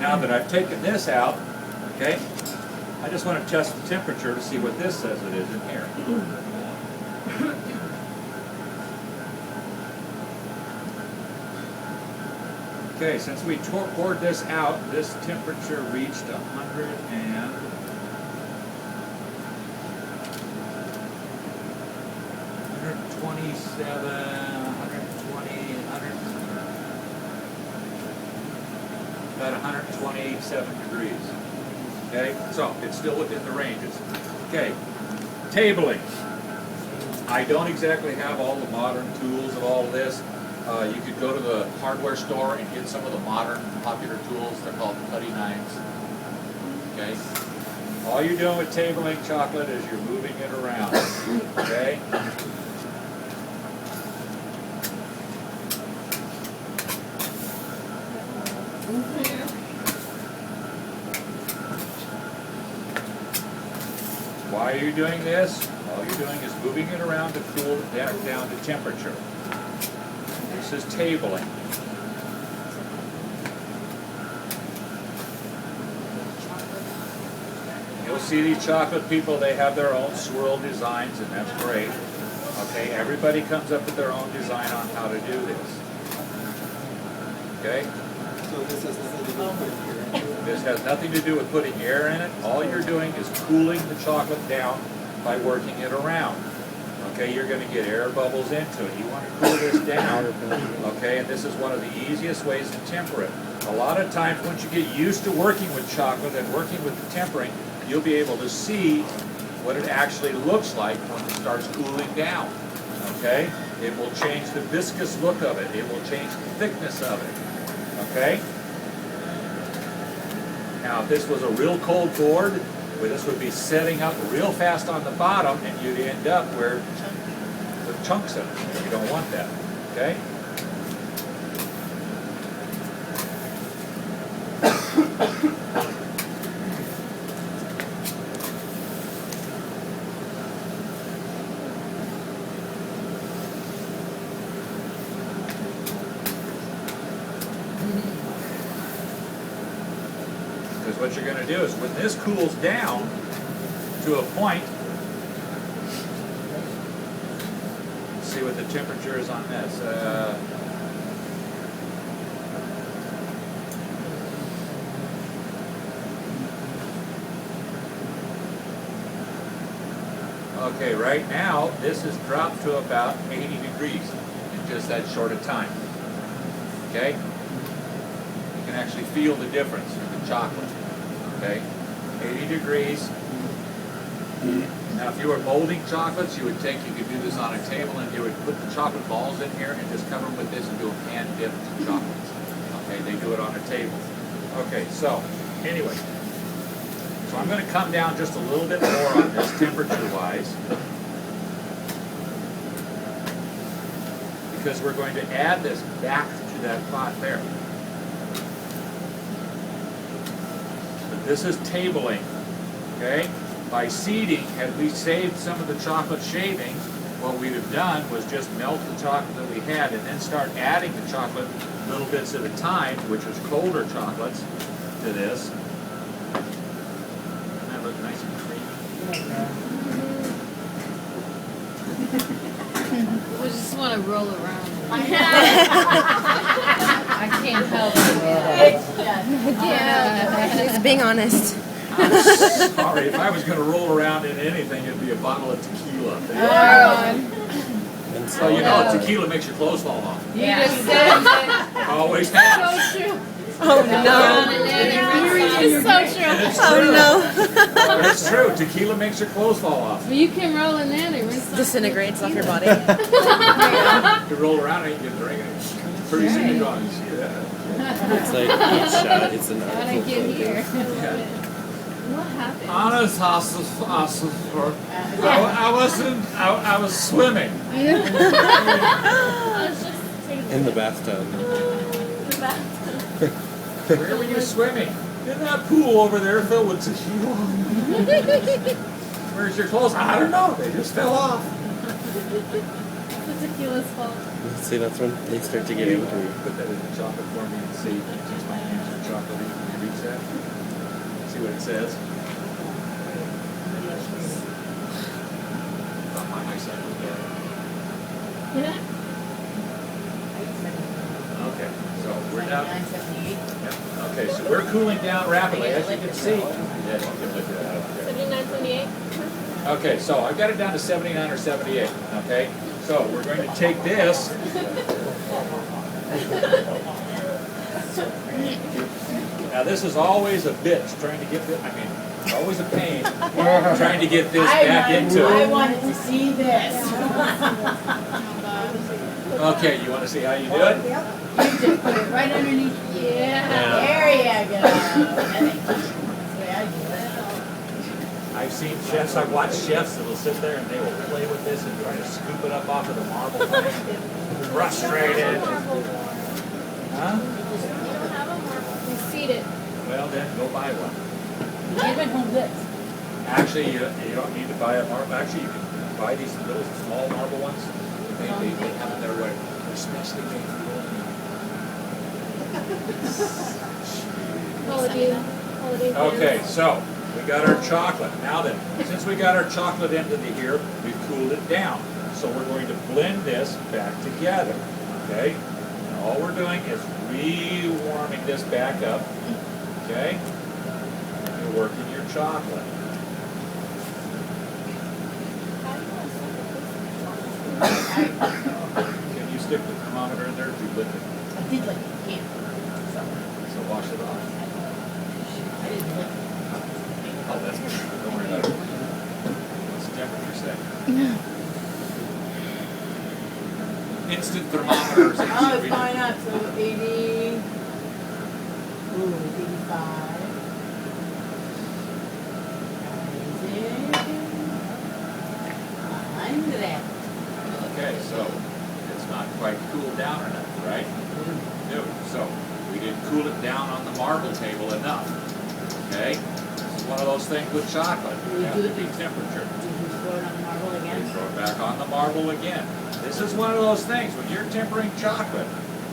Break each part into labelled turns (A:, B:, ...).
A: Now that I've taken this out, okay, I just want to test the temperature to see what this says it is in here. Okay, since we poured this out, this temperature reached 127, 120, about 127 degrees. Okay, so it's still within the ranges. Okay, tabling. I don't exactly have all the modern tools of all of this. You could go to the hardware store and get some of the modern popular tools. They're called putty knives. Okay, all you're doing with tabling chocolate is you're moving it around. Okay. Why are you doing this? All you're doing is moving it around to cool it down to temperature. This is tabling. You'll see these chocolate people, they have their own swirl designs, and that's great. Okay, everybody comes up with their own design on how to do this. Okay?
B: So this has nothing to do with putting air in it?
A: This has nothing to do with putting air in it. All you're doing is cooling the chocolate down by working it around. Okay, you're going to get air bubbles into it. You want to cool this down. Okay, and this is one of the easiest ways to temper it. A lot of times once you get used to working with chocolate and working with the tempering, you'll be able to see what it actually looks like when it starts cooling down. Okay, it will change the viscous look of it. It will change the thickness of it. Okay? Now, if this was a real cold board, where this would be setting up real fast on the bottom, and you'd end up where the chunks of it. You don't want that. Okay? Because what you're going to do is when this cools down to a point, let's see what the temperature is on this. Okay, right now this has dropped to about 80 degrees in just that short a time. Okay? You can actually feel the difference in the chocolate. Okay, 80 degrees. Now, if you were molding chocolates, you could do this on a table, and you would put the chocolate balls in here and just cover them with this and do a pan dip to chocolates. Okay, they do it on a table. Okay, so anyway, so I'm going to come down just a little bit more on this temperature-wise, because we're going to add this back to that pot there. This is tabling, okay? By seeding, had we saved some of the chocolate shavings, what we'd have done was just melt the chocolate that we had and then start adding the chocolate little bits at a time, which is colder chocolates, to this. Doesn't that look nice and creamy?
C: We just want to roll around. I can't help it.
D: He's being honest.
A: I'm sorry, if I was going to roll around in anything, it'd be a bottle of tequila. So you know, tequila makes your clothes fall off.
C: You just said it.
A: Always has.
C: So true.
D: Oh no.
C: It's so true.
A: It's
D: Oh
A: true.
D: no.
A: It's true. Tequila makes your clothes fall off.
C: Well, you can roll in there and rinse off.
D: Disintegrates off your body.
A: You roll around and you can drink it. Pretty soon you're gone. You see that?
E: It's like each shot, it's an
C: How'd I
E: article
C: get
E: photo.
C: here?
A: Yeah.
C: What happened?
A: Honest, I was swimming.
E: In the bathtub.
A: Where were you swimming? In that pool over there filled with tequila. Where's your clothes? I don't know. They just fell off.
C: The tequila's fault.
E: See, that's when they start to get
A: Maybe
E: angry.
A: put that in the chocolate for me and see. Since my hands are chocolatey. see what it says. Thought my eyesight was better.
C: Yeah.
A: Okay, so we're down.
D: 79, 78.
A: Yep. Okay, so we're cooling down rapidly, as you can see. Yeah, you can look at that up there.
C: 79, 78.
A: Okay, so I've got it down to 79 or 78, okay? So we're going to take this. Now this is always a bitch trying to get this, I mean, it's always a pain trying to get this back into
D: I
A: it.
D: wanted to see this.
A: Okay, you want to see how you do it?
D: You just put it right underneath.
C: Yeah.
D: There you go. That's the way I do it.
A: I've seen chefs, I've watched chefs that will sit there and they will play with this and try to scoop it up off of the marble thing. Frustrated. Huh?
C: You seed it.
A: Well, then go buy one.
D: Even home goods.
A: Actually, you don't need to buy a marble. Actually, you can buy these little small marble ones. They have them their way. They're specially made for
C: Holiday.
A: Okay, so we got our chocolate. Now then, since we got our chocolate into here, we've cooled it down. So we're going to blend this back together. Okay? And all we're doing is re-warming this back up. Okay? And you're working your chocolate. Can you stick the thermometer in there if you lick it?
D: I did like it. Can't.
A: So wash it off.
D: I didn't lick it.
A: Oh, that's good. Don't worry about it. What's the temperature say? Instant thermometers.
D: Oh, it's going up. So 80. Ooh, 85. Rising. 100.
A: Okay, so it's not quite cooled down enough, right? No. So we didn't cool it down on the marble table enough. Okay? This is one of those things with chocolate. You have to be temperature.
D: Did you throw it on the marble
A: You
D: again?
A: throw it back on the marble again. This is one of those things, when you're tempering chocolate,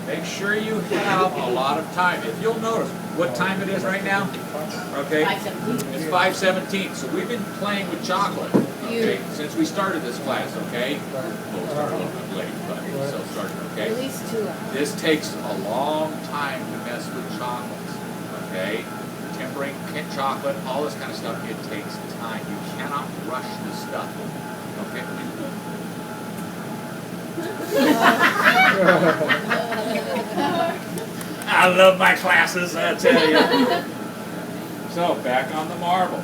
A: make sure you have a lot of time. If you'll notice, what time it is right now? Okay?
D: 517.
A: It's 5:17, so we've been playing with chocolate, okay, since we started this class, okay? We'll start a little bit late, but we're still starting, okay?
C: At least 2 hours.
A: This takes a long time to mess with chocolates, okay? Tempering chocolate, all this kind of stuff, it takes time. You cannot rush this stuff, okay? I love my classes, I tell you. So, back on the marble.